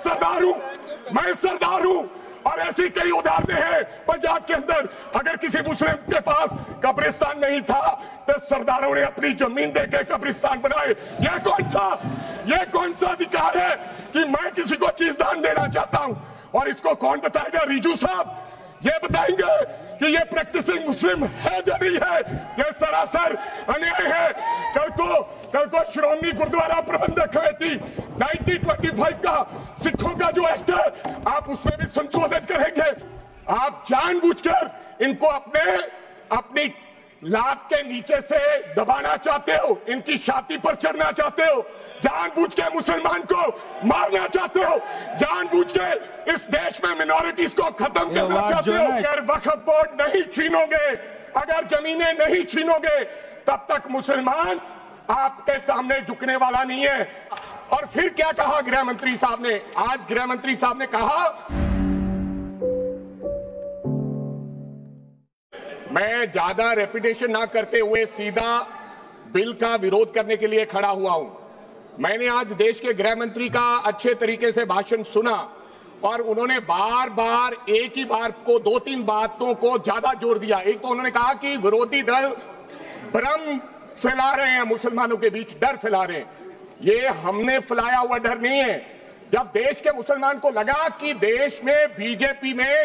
मैं सरदार हूं और ऐसी कई उदाहरणें हैं पंजाब के अंदर। अगर किसी मुस्लिम के पास कब्रिस्तान नहीं था तो सरदारों ने अपनी जमीन देकर कब्रिस्तान बनाए। यह कौन सा अधिकार है कि मैं किसी को चीज दान देना चाहता हूं? और इसको कौन बताएगा? रिजू साहब ये बताएंगे कि ये प्रैक्टिसिंग मुस्लिम है या नहीं है? यह सरासर अन्याय है। कल को श्रोमणी गुरुद्वारा प्रबंधक कमेटी 1925 का सिखों का जो एक्ट है आप उसमें भी संशोधन करेंगे। आप जानबूझकर इनको अपनी लात के नीचे से दबाना चाहते हो, इनकी छाती पर चढ़ना चाहते हो, जानबूझ के मुसलमान को मारना चाहते हो, जानबूझ के इस देश में मिनॉरिटीज को खत्म करना चाहते हो। अगर वक्फ बोर्ड नहीं छीनोगे, अगर जमीनें नहीं छीनोगे, तब तक मुसलमान आपके सामने झुकने वाला नहीं है। और फिर क्या कहा गृह मंत्री साहब ने? आज गृह मंत्री साहब ने कहा, मैं ज्यादा रेपिटेशन ना करते हुए सीधा बिल का विरोध करने के लिए खड़ा हुआ हूं। मैंने आज देश के गृह मंत्री का अच्छे तरीके से भाषण सुना और उन्होंने बार बार एक ही बात को 2-3 बातों को ज्यादा जोर दिया। एक तो उन्होंने कहा कि विरोधी दल भ्रम फैला रहे हैं, मुसलमानों के बीच डर फैला रहे हैं। ये हमने फैलाया हुआ डर नहीं है। जब देश के मुसलमान को लगा कि देश में बीजेपी में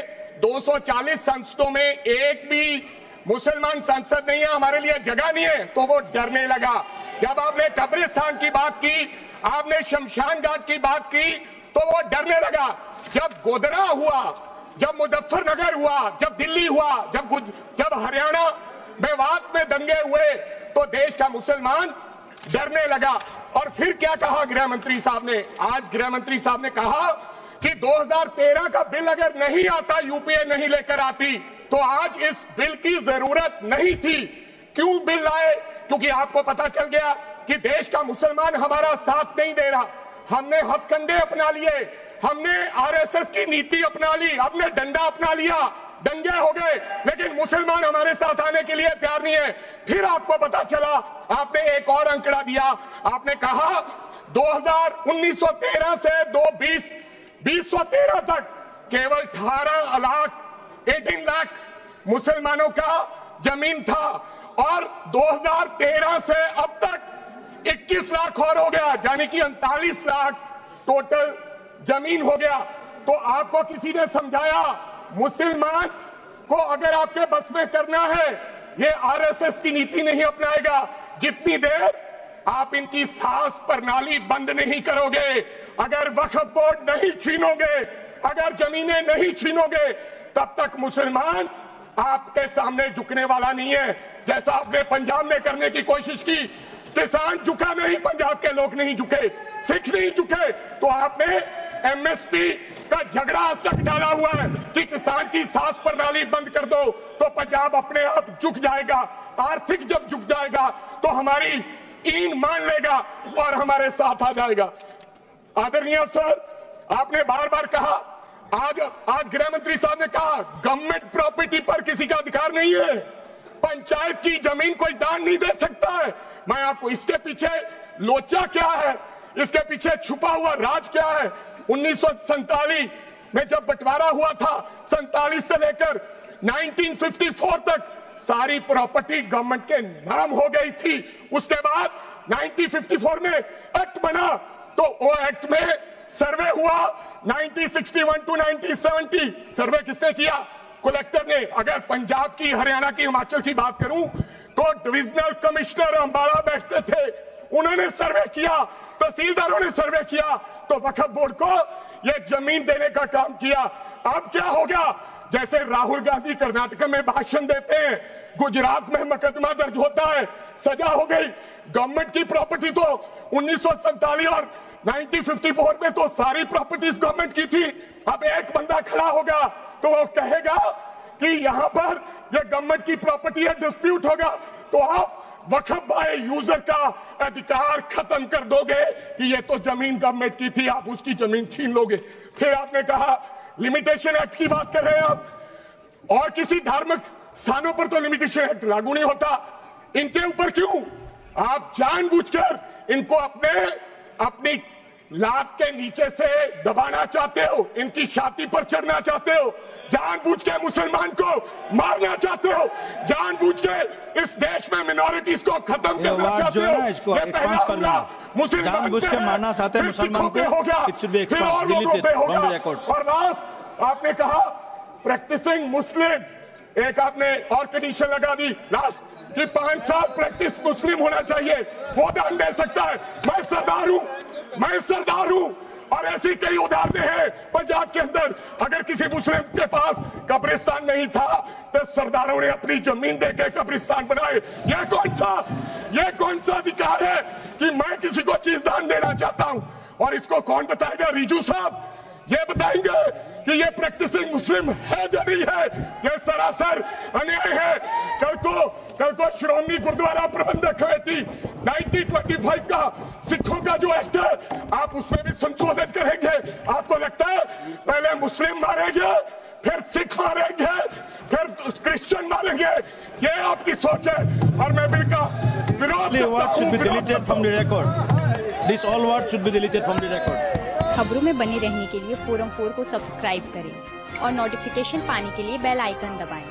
240 संसदों में एक भी मुसलमान सांसद नहीं है, हमारे लिए जगह नहीं है, तो वो डरने लगा। जब आपने कब्रिस्तान की बात की, आपने शमशान घाट की बात की, तो वो डरने लगा। जब गोधरा हुआ, जब मुजफ्फरनगर हुआ, जब दिल्ली हुआ, जब हरियाणा मेवात में दंगे हुए, तो देश का मुसलमान डरने लगा। और फिर क्या कहा गृह मंत्री साहब ने? आज गृह मंत्री साहब ने कहा कि 2013 का बिल अगर नहीं आता, यूपीए नहीं लेकर आती, तो आज इस बिल की जरूरत नहीं थी। क्यों बिल लाए? क्योंकि आपको पता चल गया कि देश का मुसलमान हमारा साथ नहीं दे रहा। हमने हथकंडे अपना लिए, हमने आरएसएस की नीति अपना ली, हमने डंडा अपना लिया, दंगे हो गए, लेकिन मुसलमान हमारे साथ आने के लिए तैयार नहीं है। फिर आपको पता चला, आपने एक और अंकड़ा दिया, आपने कहा 1913 से 2013 तक केवल 18 लाख मुसलमानों का जमीन था और 2013 से अब तक 21 लाख और हो गया, यानी कि 39 लाख टोटल जमीन हो गया। तो आपको किसी ने समझाया मुसलमान को अगर आपके बस में करना है, ये आरएसएस की नीति नहीं अपनाएगा जितनी देर आप इनकी सांस प्रणाली बंद नहीं करोगे। अगर वक्फ बोर्ड नहीं छीनोगे, अगर जमीनें नहीं छीनोगे, तब तक मुसलमान आपके सामने झुकने वाला नहीं है। जैसा आपने पंजाब में करने की कोशिश की, किसान झुका नहीं, पंजाब के लोग नहीं झुके, सिख नहीं झुके, तो आपने एमएसपी का झगड़ा आज तक डाला हुआ है कि किसान की सांस प्रणाली बंद कर दो तो पंजाब अपने आप झुक जाएगा। आर्थिक जब झुक जाएगा तो हमारी ईन मान लेगा और हमारे साथ आ जाएगा। आदरणीय सर, आपने बार बार कहा, आज गृह मंत्री साहब ने कहा गवर्नमेंट प्रॉपर्टी पर किसी का अधिकार नहीं है, पंचायत की जमीन कोई दान नहीं दे सकता है। मैं आपको इसके पीछे लोचा क्या है, इसके पीछे छुपा हुआ राज क्या है? 1947 में जब बंटवारा हुआ था, 47 से लेकर 1954 तक सारी प्रॉपर्टी गवर्नमेंट के नाम हो गई थी। उसके बाद 1954 में एक्ट बना, तो वो एक्ट में सर्वे हुआ 1961 टू 1970। सर्वे किसने किया? कलेक्टर ने। अगर पंजाब की, हरियाणा की, हिमाचल की बात करूं तो डिविजनल कमिश्नर अंबाला बैठते थे, उन्होंने सर्वे किया, तहसीलदारों ने सर्वे किया, तो वक्फ बोर्ड को यह जमीन देने का काम किया। अब क्या हो गया? जैसे राहुल गांधी कर्नाटक में भाषण देते हैं, गुजरात में मुकदमा दर्ज होता है, सजा हो गई। गवर्नमेंट की प्रॉपर्टी तो 1947 और 1954 में तो सारी प्रॉपर्टीज गवर्नमेंट की थी। अब एक बंदा खड़ा होगा तो वो कहेगा कि यहां पर ये गवर्नमेंट की प्रॉपर्टी है, डिस्प्यूट होगा, तो आप वक्फ बाय यूजर का अधिकार खत्म कर दोगे कि ये तो जमीन गवर्नमेंट की थी, आप उसकी जमीन छीन लोगे। फिर आपने कहा लिमिटेशन एक्ट की बात कर रहे हैं आप, और किसी धार्मिक स्थानों पर तो लिमिटेशन एक्ट लागू नहीं होता, इनके ऊपर क्यों? आप जानबूझकर इनको अपनी लात के नीचे से दबाना चाहते हो, इनकी छाती पर चढ़ना चाहते हो, जानबूझ के मुसलमान को मारना चाहते हो, जानबूझ के इस देश में मिनॉरिटीज को खत्म करना चाहते हो। इसको एक्सपांड कर देना, जानबूझ के मारना चाहते हैं मुसलमान को, फिर और लोगों पे होगा। और लास्ट आपने कहा प्रैक्टिसिंग मुस्लिम, एक आपने और कंडीशन लगा दी लास्ट कि 5 साल प्रैक्टिस मुस्लिम होना चाहिए, वो दान दे सकता है। मैं सरदार हूं और ऐसी कई उदाहरणें हैं पंजाब के अंदर। अगर किसी मुस्लिम के पास कब्रिस्तान नहीं था तो सरदारों ने अपनी जमीन देकर कब्रिस्तान बनाए। यह कौन सा अधिकार है कि मैं किसी को चीज दान देना चाहता हूं? और इसको कौन बताएगा? रिजू साहब ये बताएंगे कि ये प्रैक्टिसिंग मुस्लिम है या नहीं है? ये सरासर अन्याय है। कल को श्रोमणी गुरुद्वारा प्रबंधक कमेटी 1925 का सिखों का जो एक्ट है, आप उसमें भी संशोधन करेंगे। आपको लगता है पहले मुस्लिम मारेंगे, फिर सिख मारेंगे, फिर क्रिश्चियन मारेंगे? ये आपकी सोच है और मैं बिल का विरोध करता हूं। खबरों में बने रहने के लिए फोरम 4 को सब्सक्राइब करें और नोटिफिकेशन पाने के लिए बेल आइकन दबाएं।